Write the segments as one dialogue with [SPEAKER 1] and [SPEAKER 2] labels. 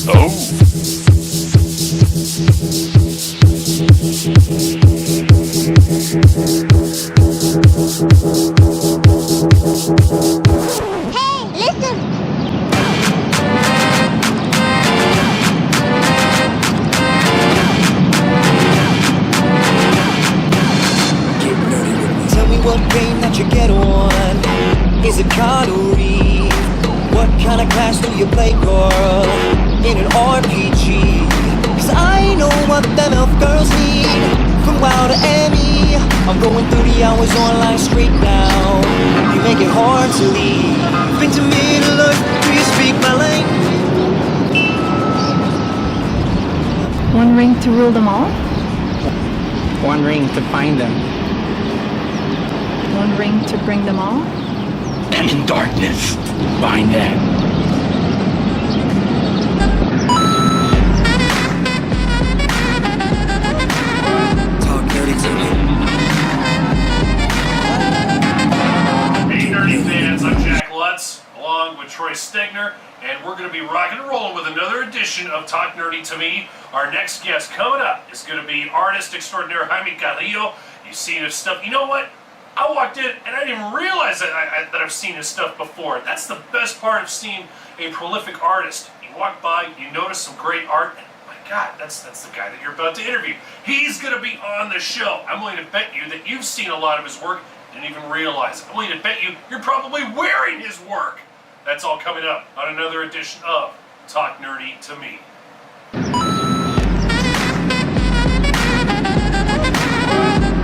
[SPEAKER 1] Oh.
[SPEAKER 2] Hey, listen!
[SPEAKER 3] Tell me what game that you get on. Is it card or Eve? What kind of class do you play, girl? In an RPG? Cause I know what them elf girls need. From WoW to ME, I'm going 30 hours online straight now. You make it hard to leave. Been to Middle Earth, do you speak my language?
[SPEAKER 4] One ring to rule them all?
[SPEAKER 5] One ring to find them.
[SPEAKER 4] One ring to bring them all?
[SPEAKER 1] And in darkness, find them.
[SPEAKER 3] Talk dirty to me.
[SPEAKER 6] Hey, nerdy fans, I'm Jack Lutz, along with Troy Stegner, and we're going to be rocking and rolling with another edition of Talk Nerdy to Me. Our next guest coming up is going to be artist extraordinaire Jaime Carrillo. You've seen his stuff. You know what? I walked in and I didn't even realize that I've seen his stuff before. That's the best part of seeing a prolific artist. You walk by, you notice some great art, and my God, that's the guy that you're about to interview. He's going to be on the show. I'm willing to bet you that you've seen a lot of his work and didn't even realize it. I'm willing to bet you're probably wearing his work. That's all coming up on another edition of Talk Nerdy to Me.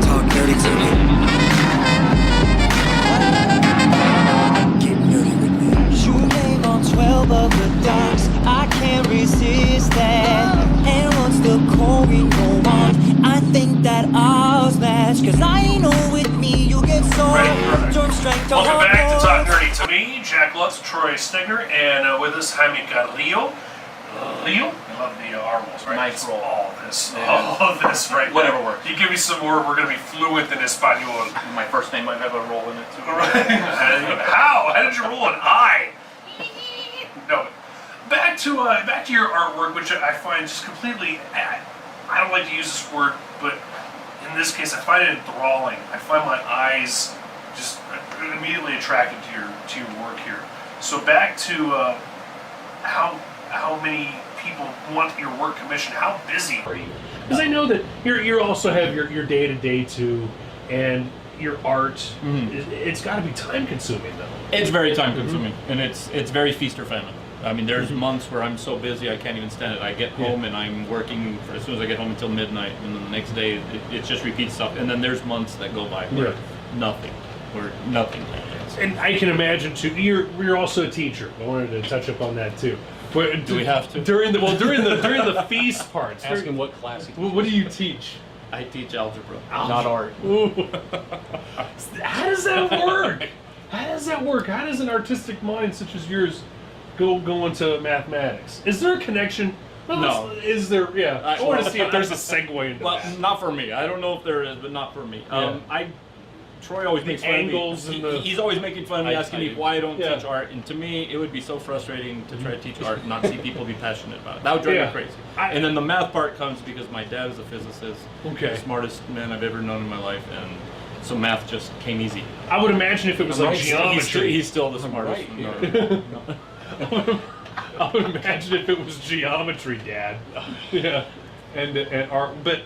[SPEAKER 3] Talk dirty to me. Get nerdy with me. You name on 12 of the dogs. I can't resist that. And once the going go on, I think that I'll smash. Cause I know with me you get so storm strength to
[SPEAKER 6] Welcome back to Talk
[SPEAKER 3] hard.
[SPEAKER 6] Nerdy to Me. Jack Lutz, Troy Stegner, and with us Jaime Carrillo. Leo? I love the R rolls, right?
[SPEAKER 7] Nice roll.
[SPEAKER 6] All this, right?
[SPEAKER 7] Whatever
[SPEAKER 6] now.
[SPEAKER 7] works.
[SPEAKER 6] You give me some more, we're going to be fluent in Espanol.
[SPEAKER 7] My first name might have a roll in it too.
[SPEAKER 6] How? How did you roll an I? No. Back to your artwork, which I find just completely. I don't like to use this word, but in this case, I find it enthralling. I find my eyes just immediately attracted to your work here. So back to how many people want your work commissioned? How busy are you?
[SPEAKER 8] Because I know that you also have your day-to-day too, and your art. It's got to be time-consuming though.
[SPEAKER 7] It's very time consuming, and it's very feast or famine. I mean, there's months where I'm so busy I can't even stand it. I get home and I'm working as soon as I get home until midnight, and then the next day it just repeats stuff. And then there's months that go by where nothing happens.
[SPEAKER 8] And I can imagine too. You're also a teacher. I wanted to touch up on that too. But
[SPEAKER 7] Do we have to?
[SPEAKER 8] during the feast parts?
[SPEAKER 9] Ask him what class he
[SPEAKER 8] What do you teach?
[SPEAKER 7] I teach algebra,
[SPEAKER 8] Not
[SPEAKER 7] art.
[SPEAKER 8] Ooh. How does that work? How does an artistic mind such as yours go into mathematics? Is there a connection? Well,
[SPEAKER 7] No.
[SPEAKER 8] Is there? Yeah. I want to see if there's a segue into
[SPEAKER 7] Well,
[SPEAKER 8] that.
[SPEAKER 7] not for me. I don't know if there is, but not for me. Troy always makes fun
[SPEAKER 8] angles
[SPEAKER 7] of me.
[SPEAKER 8] and the-
[SPEAKER 7] He's always making fun of me, asking me why I don't
[SPEAKER 8] Yeah.
[SPEAKER 7] teach art. And to me, it would be so frustrating to try to teach art and not see people be passionate about it. That would drive me crazy. And then the math part comes because my dad is a physicist.
[SPEAKER 8] Okay.
[SPEAKER 7] The smartest man I've ever known in my life, and so math just came easy.
[SPEAKER 8] I would imagine if it was like geometry.
[SPEAKER 7] He's still the smartest.
[SPEAKER 8] I would imagine if it was geometry, Dad. Yeah, and art. But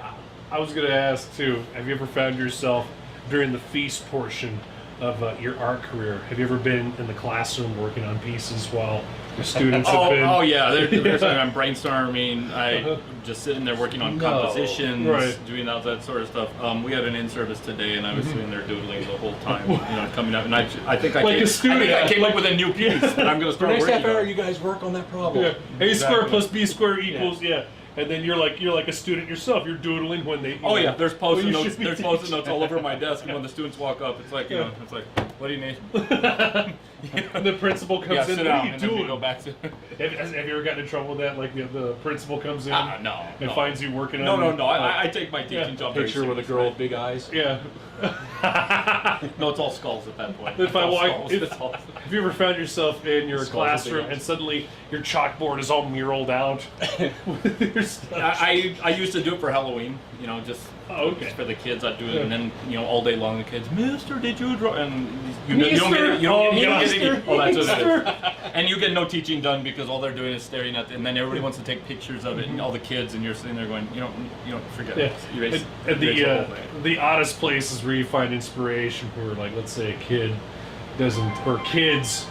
[SPEAKER 8] I was going to ask too. Have you ever found yourself during the feast portion of your art career? Have you ever been in the classroom working on pieces while the students have been?
[SPEAKER 7] Oh yeah, there's time I'm brainstorming. I'm just sitting there working on compositions, doing that sort of stuff. We had an in-service today, and I was sitting there doodling the whole time, coming up. And I think I came up with a new piece that I'm going to start
[SPEAKER 9] next
[SPEAKER 7] working
[SPEAKER 9] half hour,
[SPEAKER 7] on.
[SPEAKER 9] you guys work on that problem.
[SPEAKER 8] Yeah. A squared plus B squared equals And then you're like a student yourself. You're doodling when they.
[SPEAKER 7] Oh yeah, there's post-it
[SPEAKER 8] well,
[SPEAKER 7] notes. There's post-it notes all over my desk, and when the students walk up, it's like, it's like, what do you need?
[SPEAKER 8] And the principal comes in.
[SPEAKER 7] sit
[SPEAKER 8] What
[SPEAKER 7] down,
[SPEAKER 8] are you
[SPEAKER 7] and then we
[SPEAKER 8] doing?
[SPEAKER 7] go back to.
[SPEAKER 8] Have you ever gotten in trouble with that? Like the principal comes in
[SPEAKER 7] No.
[SPEAKER 8] and
[SPEAKER 7] no.
[SPEAKER 8] finds you working
[SPEAKER 7] No,
[SPEAKER 8] on.
[SPEAKER 7] no. I take my teaching job very
[SPEAKER 9] Picture with a
[SPEAKER 7] seriously.
[SPEAKER 9] girl with big eyes.
[SPEAKER 8] Yeah.
[SPEAKER 7] No, it's all skulls at that point.
[SPEAKER 8] If
[SPEAKER 7] It's
[SPEAKER 8] I
[SPEAKER 7] all
[SPEAKER 8] walk,
[SPEAKER 7] skulls.
[SPEAKER 8] if,
[SPEAKER 7] It's all-
[SPEAKER 8] have you ever found yourself in your
[SPEAKER 9] Skulls
[SPEAKER 8] classroom
[SPEAKER 9] with
[SPEAKER 8] and suddenly your chalkboard is all muraled out? With your stuff?
[SPEAKER 7] I used to do it for Halloween, just
[SPEAKER 8] okay.
[SPEAKER 7] just for the kids. I'd do it, and then all day long the kids, Mister, did you draw? And you
[SPEAKER 8] Mister!
[SPEAKER 7] don't get it. You don't get
[SPEAKER 8] Mister!
[SPEAKER 7] it. Oh, that's what it
[SPEAKER 8] Mister!
[SPEAKER 7] is. And you get no teaching done because all they're doing is staring at it, and then everybody wants to take pictures of it, and all the kids, and you're sitting there going, you don't forget.
[SPEAKER 8] Yeah.
[SPEAKER 7] it. Erase,
[SPEAKER 8] And
[SPEAKER 7] erase the whole thing.
[SPEAKER 8] the oddest places where you find inspiration for, like, let's say a kid doesn't, or kids.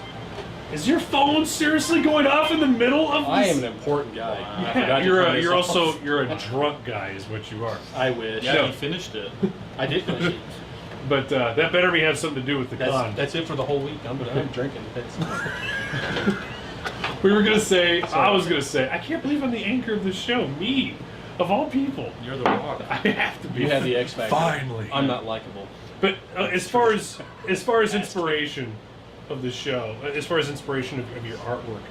[SPEAKER 8] Is your phone seriously going off in the middle of this?
[SPEAKER 9] I am an important guy. I forgot to
[SPEAKER 8] You're
[SPEAKER 9] turn this off.
[SPEAKER 8] you're a drunk guy, is what you are.
[SPEAKER 9] I wish.
[SPEAKER 7] Yeah,
[SPEAKER 8] No.
[SPEAKER 7] he finished it.
[SPEAKER 9] I did finish it.
[SPEAKER 8] But that better have something to do with the con.
[SPEAKER 9] That's it for the whole week. I'm drinking.
[SPEAKER 8] We were gonna say, I was gonna say, I can't believe I'm the anchor of this show. Me, of all people.
[SPEAKER 7] You're the rock.
[SPEAKER 8] I have to be.
[SPEAKER 9] You have the X factor.
[SPEAKER 8] Finally.
[SPEAKER 9] I'm not likable.
[SPEAKER 8] But as far as inspiration of the show, as far as inspiration of your artwork,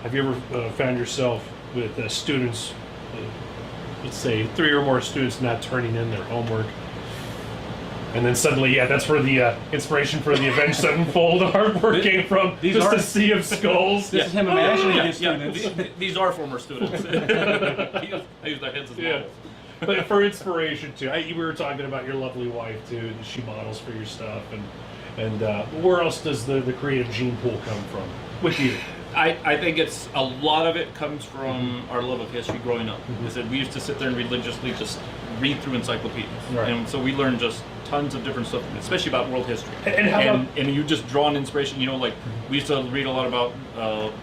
[SPEAKER 8] have you ever found yourself with students, let's say 3 or more students not turning in their homework, and then suddenly, that's where the inspiration for the Avenged Sevenfold artwork came from?
[SPEAKER 9] These
[SPEAKER 8] Just
[SPEAKER 9] are-
[SPEAKER 8] a sea of skulls.
[SPEAKER 9] This is him imagining
[SPEAKER 7] Yeah,
[SPEAKER 9] his students.
[SPEAKER 7] these are former students. I use their heads as
[SPEAKER 8] Yeah.
[SPEAKER 7] models.
[SPEAKER 8] But for inspiration too, we were talking about your lovely wife too. She models for your stuff, and where else does the creative gene pool come from with you?
[SPEAKER 7] I think it's a lot of it comes from our love of history growing up. Is that we used to sit there and religiously just read through encyclopedias,
[SPEAKER 8] Right.
[SPEAKER 7] and so we learned just tons of different stuff, especially about world history.
[SPEAKER 8] And how about-
[SPEAKER 7] and you just draw an inspiration. Like we used to read a lot about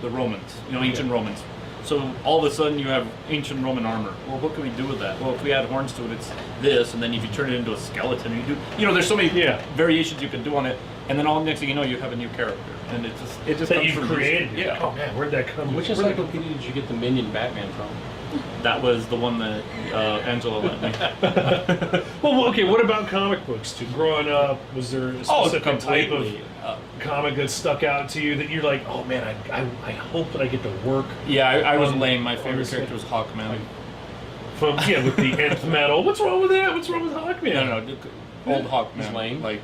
[SPEAKER 7] the Romans, ancient Romans. So all of a sudden you have ancient Roman armor. Well, what can we do with that? Well, if we add horns to it, it's this, and then if you turn it into a skeleton, there's so many variations you can do on it, and then all next thing you know, you have a new character, and it just
[SPEAKER 8] That
[SPEAKER 7] comes
[SPEAKER 8] you
[SPEAKER 7] from
[SPEAKER 8] created.
[SPEAKER 7] Yeah.
[SPEAKER 8] Oh man, where'd that come?
[SPEAKER 9] Which encyclopedia did you get the Minion Batman from?
[SPEAKER 7] That was the one that Angela lent me.
[SPEAKER 8] Well, okay. What about comic books too? Growing up, was there a specific type of comic that stuck out to you that you're like, oh man, I hope that I get to work
[SPEAKER 7] Yeah, I was
[SPEAKER 8] on-
[SPEAKER 7] lame. My
[SPEAKER 8] on
[SPEAKER 7] favorite
[SPEAKER 8] this
[SPEAKER 7] character was Hawkman.
[SPEAKER 8] from with the nth metal. What's wrong with that? What's wrong with Hawkman?
[SPEAKER 7] No, old Hawkman.
[SPEAKER 9] He's lame.
[SPEAKER 7] Like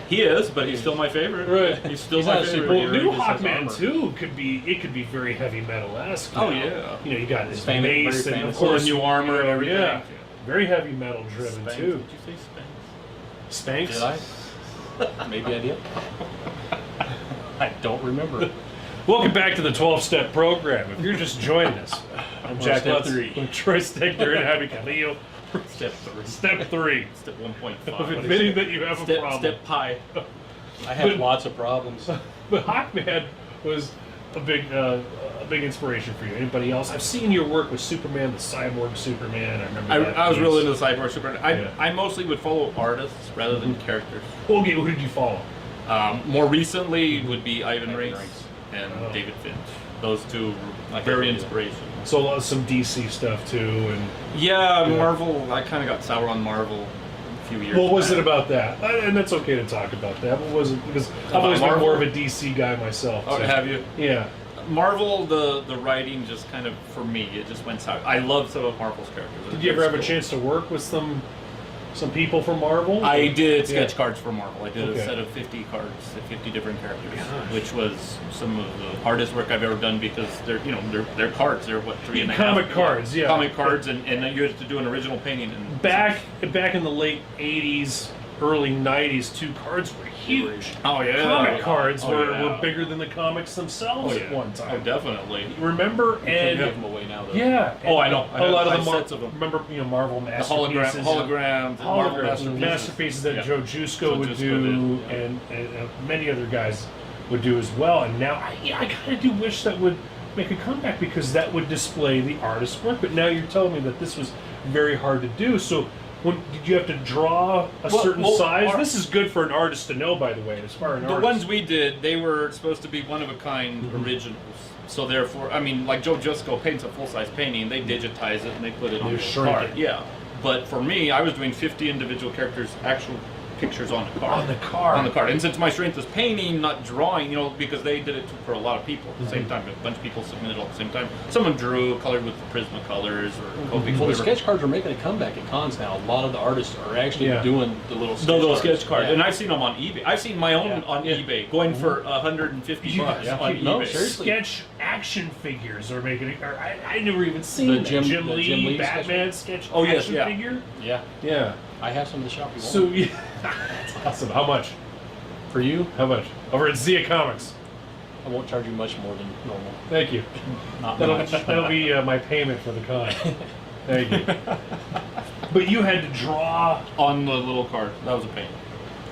[SPEAKER 7] he is, but he's still my favorite.
[SPEAKER 8] Right.
[SPEAKER 7] He's still
[SPEAKER 9] He's
[SPEAKER 7] my
[SPEAKER 9] not a
[SPEAKER 7] favorite.
[SPEAKER 8] Well,
[SPEAKER 9] superhero.
[SPEAKER 8] new
[SPEAKER 9] He just has
[SPEAKER 8] Hawkman
[SPEAKER 9] armor.
[SPEAKER 8] too could be very heavy metal-esque.
[SPEAKER 7] Oh,
[SPEAKER 8] now.
[SPEAKER 7] yeah.
[SPEAKER 8] You got his
[SPEAKER 9] Famous,
[SPEAKER 8] mace
[SPEAKER 9] very
[SPEAKER 8] and of
[SPEAKER 9] famous.
[SPEAKER 8] course
[SPEAKER 7] New armor and everything.
[SPEAKER 8] Yeah, very heavy metal driven
[SPEAKER 7] Spanx.
[SPEAKER 8] too.
[SPEAKER 7] Did you say Spanx?
[SPEAKER 8] Spanx.
[SPEAKER 9] Did I? Maybe I did. I don't remember.
[SPEAKER 8] Welcome back to the 12-Step Program. If you're just joining us, I'm
[SPEAKER 9] On
[SPEAKER 8] Jack
[SPEAKER 9] step
[SPEAKER 8] Lutz,
[SPEAKER 9] 3.
[SPEAKER 8] with Troy Stegner and Jaime Carrillo.
[SPEAKER 7] Step 3.
[SPEAKER 8] Step 3
[SPEAKER 7] Step
[SPEAKER 8] of
[SPEAKER 7] 1.5.
[SPEAKER 8] admitting that you have a
[SPEAKER 7] Step,
[SPEAKER 8] problem.
[SPEAKER 7] step pi.
[SPEAKER 9] I have lots of problems.
[SPEAKER 8] But Hawkman was a big inspiration for you. Anybody else? I've seen your work with Superman, the Cyborg Superman. I remember that
[SPEAKER 7] I was
[SPEAKER 8] piece.
[SPEAKER 7] really into the Cyborg Superman.
[SPEAKER 8] Yeah.
[SPEAKER 7] I mostly would follow artists rather than characters.
[SPEAKER 8] Okay, who did you follow?
[SPEAKER 7] More recently would be Ivan Reis and
[SPEAKER 8] Oh.
[SPEAKER 7] David Finch. Those two very inspirational.
[SPEAKER 8] So some DC stuff too, and
[SPEAKER 7] Yeah, Marvel. I kind of got sour on Marvel a few years.
[SPEAKER 8] what was
[SPEAKER 7] back.
[SPEAKER 8] it about that? And that's okay to talk about that. What was it? Because I've
[SPEAKER 7] About
[SPEAKER 8] always been
[SPEAKER 7] Marvel?
[SPEAKER 8] more of a DC guy myself.
[SPEAKER 7] Oh,
[SPEAKER 8] so-
[SPEAKER 7] have you?
[SPEAKER 8] Yeah.
[SPEAKER 7] Marvel, the writing just kind of, for me, it just went sour. I love some of Marvel's characters.
[SPEAKER 8] Did you ever have a chance to work with some people from Marvel?
[SPEAKER 7] I did
[SPEAKER 8] Yeah.
[SPEAKER 7] sketch cards for Marvel. I did
[SPEAKER 8] Okay.
[SPEAKER 7] a set of 50 cards, 50 different characters,
[SPEAKER 8] Gosh.
[SPEAKER 7] which was some of the hardest work I've ever done because they're cards. They're what, 3.5
[SPEAKER 8] Comic cards, yeah.
[SPEAKER 7] Comic cards, and you had to do an original painting. And
[SPEAKER 8] back in the late '80s, early '90s, cards were huge.
[SPEAKER 7] Oh yeah,
[SPEAKER 8] Comic cards
[SPEAKER 7] Oh,
[SPEAKER 8] were
[SPEAKER 7] yeah.
[SPEAKER 8] bigger than the comics themselves
[SPEAKER 7] Oh,
[SPEAKER 8] at
[SPEAKER 7] yeah.
[SPEAKER 8] one
[SPEAKER 7] Oh,
[SPEAKER 8] time.
[SPEAKER 7] definitely.
[SPEAKER 8] Remember?
[SPEAKER 9] You can't give
[SPEAKER 8] And
[SPEAKER 9] them away now, though.
[SPEAKER 8] yeah.
[SPEAKER 7] Oh, I know.
[SPEAKER 8] A lot
[SPEAKER 7] I
[SPEAKER 8] of
[SPEAKER 7] have
[SPEAKER 8] the
[SPEAKER 7] sets of them.
[SPEAKER 8] remember Marvel
[SPEAKER 7] The
[SPEAKER 8] masterpieces.
[SPEAKER 7] holograms, the Marvel
[SPEAKER 8] Holograms, masterpieces that
[SPEAKER 7] Yeah.
[SPEAKER 8] Joe Jusko would
[SPEAKER 7] Jusko
[SPEAKER 8] do,
[SPEAKER 7] did, yeah.
[SPEAKER 8] and many other guys would do as well. And now, I kind of do wish that would make a comeback because that would display the artist's work. But now you're telling me that this was very hard to do. So, did you have to draw a certain size? This is good for an artist to know, by the way, as far as an
[SPEAKER 7] The
[SPEAKER 8] artist.
[SPEAKER 7] ones we did, they were supposed to be one-of-a-kind originals. So therefore, I mean, like Joe Jusko paints a full-size painting, they digitize it and they put it on the
[SPEAKER 8] shrink
[SPEAKER 7] card.
[SPEAKER 8] it.
[SPEAKER 7] Yeah. But for me, I was doing 50 individual characters, actual pictures on the card.
[SPEAKER 8] On the card.
[SPEAKER 7] On the card. And since my strength is painting, not drawing, because they did it for a lot of people at the same time. A bunch of people submitted all at the same time. Someone drew, colored with the Prismacolors or Copics.
[SPEAKER 9] Well, the sketch cards are making a comeback at cons now. A lot of the artists are actually doing the little
[SPEAKER 7] sketch cards.
[SPEAKER 9] Yeah.
[SPEAKER 7] And I've seen them on eBay. I've seen my own on eBay going for $150 on eBay.
[SPEAKER 9] Seriously.
[SPEAKER 8] Sketch action figures are making it. I never even seen
[SPEAKER 9] The
[SPEAKER 8] that.
[SPEAKER 9] Jim
[SPEAKER 8] Lee
[SPEAKER 9] sketch
[SPEAKER 8] Batman sketch
[SPEAKER 7] yes,
[SPEAKER 8] action
[SPEAKER 7] yeah.
[SPEAKER 8] figure.
[SPEAKER 9] Yeah.
[SPEAKER 8] Yeah.
[SPEAKER 9] I have some of the shop. You want.
[SPEAKER 8] So yeah, that's awesome. How much?
[SPEAKER 9] For you,
[SPEAKER 8] How much? Over at Zia Comics.
[SPEAKER 9] I won't charge you much more than normal.
[SPEAKER 8] Thank you.
[SPEAKER 9] Not
[SPEAKER 8] That'll,
[SPEAKER 9] much.
[SPEAKER 8] that'll be my payment for the con. Thank you. But you had to draw
[SPEAKER 7] On the little card. That was a pain.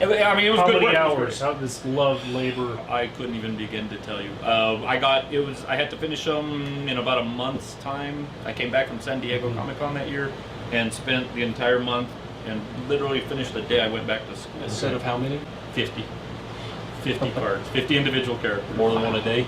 [SPEAKER 7] I mean, it was
[SPEAKER 8] how
[SPEAKER 7] good
[SPEAKER 8] many
[SPEAKER 7] work. It was
[SPEAKER 8] hours?
[SPEAKER 7] great.
[SPEAKER 8] How this love labor?
[SPEAKER 7] I couldn't even begin to tell you. I had to finish them in about a month's time. I came back from San Diego Comic Con that year and spent the entire month and literally finished the day I went back to school.
[SPEAKER 9] A set of how many?
[SPEAKER 7] 50 cards, 50 individual characters.
[SPEAKER 9] More than one a day.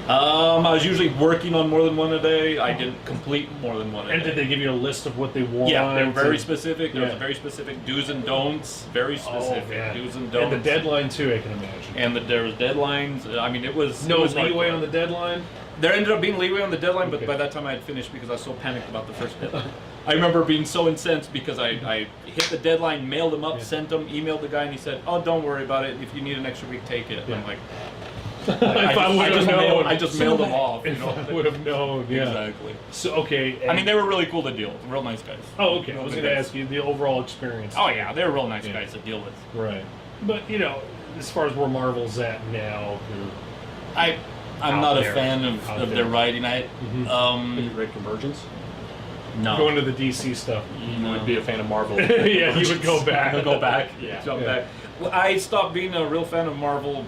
[SPEAKER 7] I was usually working on more than one a day. I didn't complete more than one a
[SPEAKER 8] And
[SPEAKER 7] day.
[SPEAKER 8] did they give you a list of what they want?
[SPEAKER 7] Yeah, they were very
[SPEAKER 8] and-
[SPEAKER 7] specific. There was
[SPEAKER 8] Yeah.
[SPEAKER 7] a very specific do's and don'ts. Very specific
[SPEAKER 8] man.
[SPEAKER 7] do's and don'ts.
[SPEAKER 8] And the deadline too, I can imagine.
[SPEAKER 7] And there was deadlines. I mean, it was
[SPEAKER 8] No
[SPEAKER 7] it was
[SPEAKER 8] leeway
[SPEAKER 7] hardcore.
[SPEAKER 8] on the deadline.
[SPEAKER 7] There ended up being leeway on the deadline, but
[SPEAKER 8] Okay.
[SPEAKER 7] by that time I had finished because I was so panicked about the first deadline. I remember being so incensed because I hit the deadline, mailed them up,
[SPEAKER 8] Yeah.
[SPEAKER 7] sent them, emailed the guy, and he said, "Oh, don't worry about it. If you need an extra week, take it."
[SPEAKER 8] Yeah.
[SPEAKER 7] And I'm like, I just mailed them off.
[SPEAKER 8] If I would have known, yeah.
[SPEAKER 7] Exactly.
[SPEAKER 8] So okay.
[SPEAKER 7] I mean, they were really cool to deal with. Real nice guys.
[SPEAKER 8] Oh, okay. I was
[SPEAKER 7] Real
[SPEAKER 8] going to
[SPEAKER 7] guys.
[SPEAKER 8] ask you the overall experience.
[SPEAKER 7] Oh yeah, they were real nice
[SPEAKER 8] Yeah.
[SPEAKER 7] guys to deal with.
[SPEAKER 8] Right. But as far as where Marvel's at now,
[SPEAKER 7] I'm
[SPEAKER 8] Out
[SPEAKER 7] not
[SPEAKER 8] there.
[SPEAKER 7] a fan
[SPEAKER 8] Out
[SPEAKER 7] of
[SPEAKER 8] there.
[SPEAKER 7] their writing.
[SPEAKER 9] Have you read Convergence?
[SPEAKER 7] No.
[SPEAKER 8] going to the DC stuff.
[SPEAKER 9] You would be a fan of Marvel.
[SPEAKER 8] Yeah, you would go back.
[SPEAKER 7] Go back.
[SPEAKER 9] Yeah.
[SPEAKER 7] Jump
[SPEAKER 8] Yeah.
[SPEAKER 7] back. Well, I stopped being a real fan of Marvel.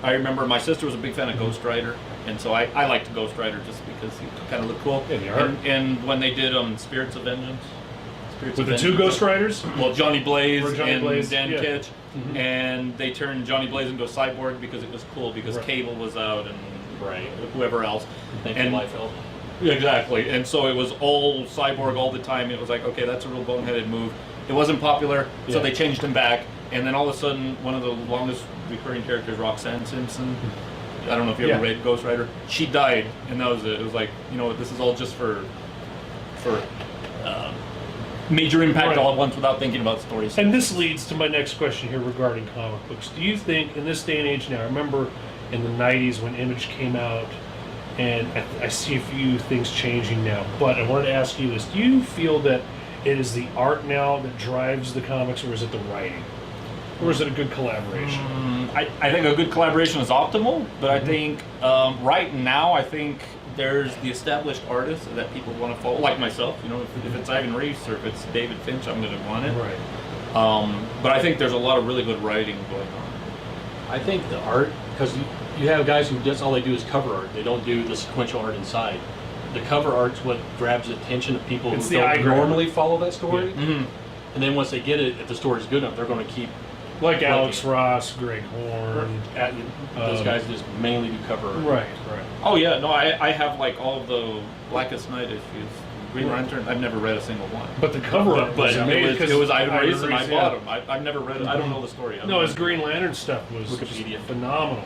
[SPEAKER 7] I remember my sister was a big fan of Ghost Rider, and so I liked Ghost Rider just because he kind of looked cool.
[SPEAKER 8] Yeah, the art.
[SPEAKER 7] And when they did Spirits of Vengeance,
[SPEAKER 8] With the two Ghost Riders?
[SPEAKER 7] well, Johnny Blaze
[SPEAKER 8] Or Johnny
[SPEAKER 7] and
[SPEAKER 8] Blaze,
[SPEAKER 7] Dan
[SPEAKER 8] yeah.
[SPEAKER 7] Kitch, and they turned Johnny Blaze into a cyborg because it was cool because
[SPEAKER 8] Right.
[SPEAKER 7] Cable was out and
[SPEAKER 9] Right.
[SPEAKER 7] whoever else.
[SPEAKER 9] Thank you,
[SPEAKER 7] And-
[SPEAKER 9] Liefeld.
[SPEAKER 7] Exactly, and so it was all cyborg all the time. It was like, okay, that's a real boneheaded move. It wasn't popular, so
[SPEAKER 8] Yeah.
[SPEAKER 7] they changed him back. And then all of a sudden, one of the longest recurring characters, Roxanne Simpson, I don't know if you ever
[SPEAKER 8] Yeah.
[SPEAKER 7] read Ghost Rider, she died, and that was it. It was like, this is all just for major impact
[SPEAKER 8] Right.
[SPEAKER 7] all at once without thinking about stories.
[SPEAKER 8] And this leads to my next question here regarding comic books. Do you think, in this day and age now, I remember in the 90s when Image came out, and I see a few things changing now, but I wanted to ask you this. Do you feel that it is the art now that drives the comics, or is it the writing? Or is it a good collaboration?
[SPEAKER 7] I think a good collaboration is optimal, but I think right now, I think there's the established artists that people want to follow, like myself. If it's Ivan Reis or if it's David Finch, I'm going to want it.
[SPEAKER 8] Right.
[SPEAKER 7] But I think there's a lot of really good writing going on.
[SPEAKER 9] I think the art, because you have guys who just all they do is cover art. They don't do the sequential art inside. The cover art's what grabs the attention of people
[SPEAKER 8] It's
[SPEAKER 9] who
[SPEAKER 8] the eye
[SPEAKER 9] don't
[SPEAKER 8] grabber.
[SPEAKER 9] normally follow that story.
[SPEAKER 7] Mm-hmm.
[SPEAKER 9] And then once they get it, if the story's good enough, they're going to keep.
[SPEAKER 8] Like Alex Ross, Greg Horn.
[SPEAKER 9] Those guys just mainly do cover art.
[SPEAKER 8] Right.
[SPEAKER 7] Oh yeah, no, I have like all of the Blackest Night issues. Green Lantern, I've never read a single one.
[SPEAKER 8] But the cover art
[SPEAKER 7] But
[SPEAKER 8] was amazing.
[SPEAKER 7] it was Ivan
[SPEAKER 8] Ivan
[SPEAKER 7] Reis and I
[SPEAKER 8] Reis,
[SPEAKER 7] bought
[SPEAKER 8] yeah.
[SPEAKER 7] them. I've never read it. I don't know the story.
[SPEAKER 8] No, his Green Lantern stuff was just
[SPEAKER 9] Wikipedia.
[SPEAKER 8] phenomenal.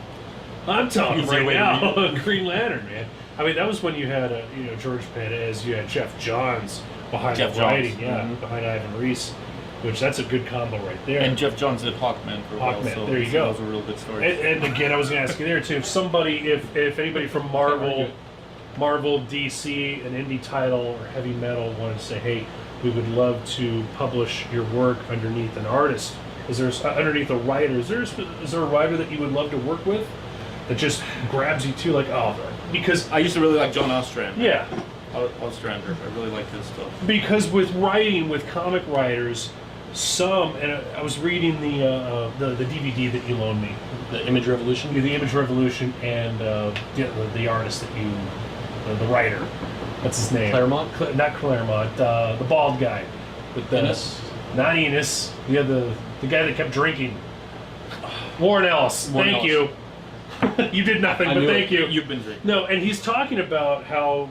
[SPEAKER 8] I'm talking
[SPEAKER 7] Easy
[SPEAKER 8] right
[SPEAKER 7] way to
[SPEAKER 8] now, Green Lantern, man. I mean, that was when you had George Perez, you had Jeff Johns behind
[SPEAKER 7] Jeff
[SPEAKER 8] the writing,
[SPEAKER 7] Johns.
[SPEAKER 8] behind Ivan Reis, which that's a good combo right there.
[SPEAKER 7] And Jeff Johns did Hawkman for a while.
[SPEAKER 8] Hawkman,
[SPEAKER 7] So
[SPEAKER 8] there you go.
[SPEAKER 7] That was a real good story.
[SPEAKER 8] And again, I was going to ask you there too. If anybody from Marvel, DC, an indie title or heavy metal wanted to say, hey, we would love to publish your work underneath an artist. Is there underneath a writer? Is there a writer that you would love to work with that just grabs you too? Like, because
[SPEAKER 7] I used to really like John Ostrander.
[SPEAKER 8] yeah,
[SPEAKER 7] Ostrander. I really like his stuff.
[SPEAKER 8] because with writing with comic writers, and I was reading the DVD that you loaned me,
[SPEAKER 9] The Image Revolution.
[SPEAKER 8] the Image Revolution, and the artist that you, the writer, what's his name?
[SPEAKER 9] Claremont?
[SPEAKER 8] Not Claremont. The bald guy with the
[SPEAKER 9] Ennis?
[SPEAKER 8] Not Enos. The guy that kept drinking. Warren Ellis.
[SPEAKER 9] Warren
[SPEAKER 8] Thank you. You did nothing,
[SPEAKER 7] I
[SPEAKER 8] but
[SPEAKER 7] knew
[SPEAKER 8] thank you.
[SPEAKER 7] You've been drinking.
[SPEAKER 8] No, and he's talking about how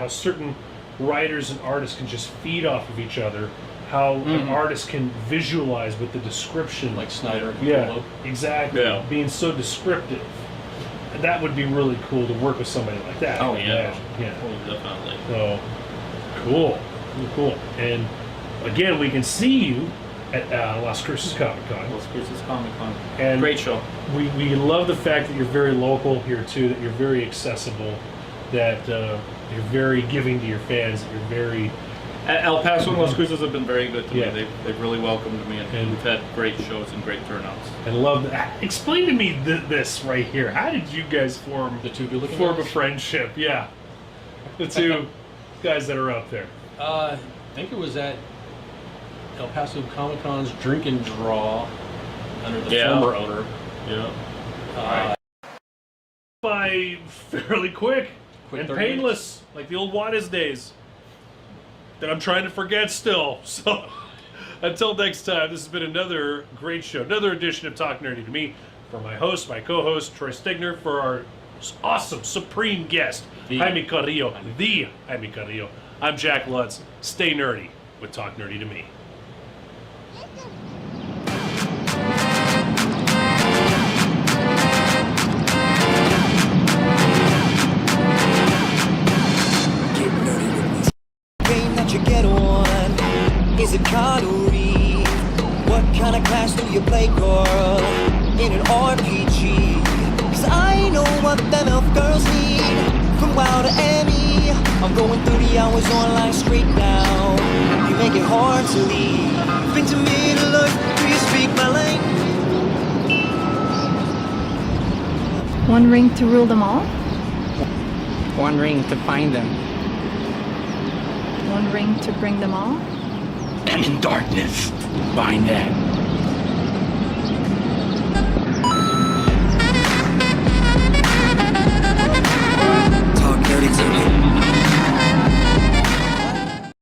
[SPEAKER 8] certain writers and artists can just feed off of each other how an artist can visualize with the description.
[SPEAKER 9] Like Snyder. and
[SPEAKER 8] Yeah,
[SPEAKER 9] Capullo.
[SPEAKER 8] exactly.
[SPEAKER 7] Yeah.
[SPEAKER 8] Being so descriptive. That would be really cool to work with somebody like that.
[SPEAKER 7] Oh
[SPEAKER 8] I
[SPEAKER 7] yeah.
[SPEAKER 8] imagine. Yeah.
[SPEAKER 7] Oh, definitely.
[SPEAKER 8] So cool. Cool. And again, we can see you at Las Cruces Comic Con.
[SPEAKER 7] Las Cruces Comic Con.
[SPEAKER 8] And
[SPEAKER 7] Great show.
[SPEAKER 8] We love the fact that you're very local here too, that you're very accessible, that you're very giving to your fans, that you're very...
[SPEAKER 7] El Paso and Las Cruces have been very good to
[SPEAKER 8] Yeah.
[SPEAKER 7] me. They've really welcomed me, and
[SPEAKER 8] And-
[SPEAKER 7] we've had great shows and great turnouts.
[SPEAKER 8] I love that. Explain to me this right here. How did you guys form
[SPEAKER 9] The two good-looking
[SPEAKER 8] a
[SPEAKER 9] guys?
[SPEAKER 8] friendship? Yeah. The two guys that are up there.
[SPEAKER 9] I think it was at El Paso Comic Con's Drink and Draw under the
[SPEAKER 7] Yeah.
[SPEAKER 9] former owner.
[SPEAKER 7] Yeah.
[SPEAKER 8] By fairly quick
[SPEAKER 9] Quick
[SPEAKER 8] and
[SPEAKER 9] 30
[SPEAKER 8] painless, like the old Juarez days that I'm trying to forget still. So until next time, this has been another great show, another edition of Talk Nerdy to Me. For my host, my co-host, Troy Stigner, for our awesome, supreme guest, Jaime Carrillo, the Jaime Carrillo. I'm Jack Lutz. Stay nerdy with Talk Nerdy to Me.
[SPEAKER 3] Game that you get on, is it card or read? What kind of class do you play, girl, in an RPG? Cause I know what them elf girls need. From WoW to Emmy, I'm going 30 hours online straight now. You make it hard to leave. Been to Middle Earth, do you speak my language?
[SPEAKER 4] One ring to rule them all?
[SPEAKER 5] One ring to find them.
[SPEAKER 4] One ring to bring them all?
[SPEAKER 1] And in darkness, find that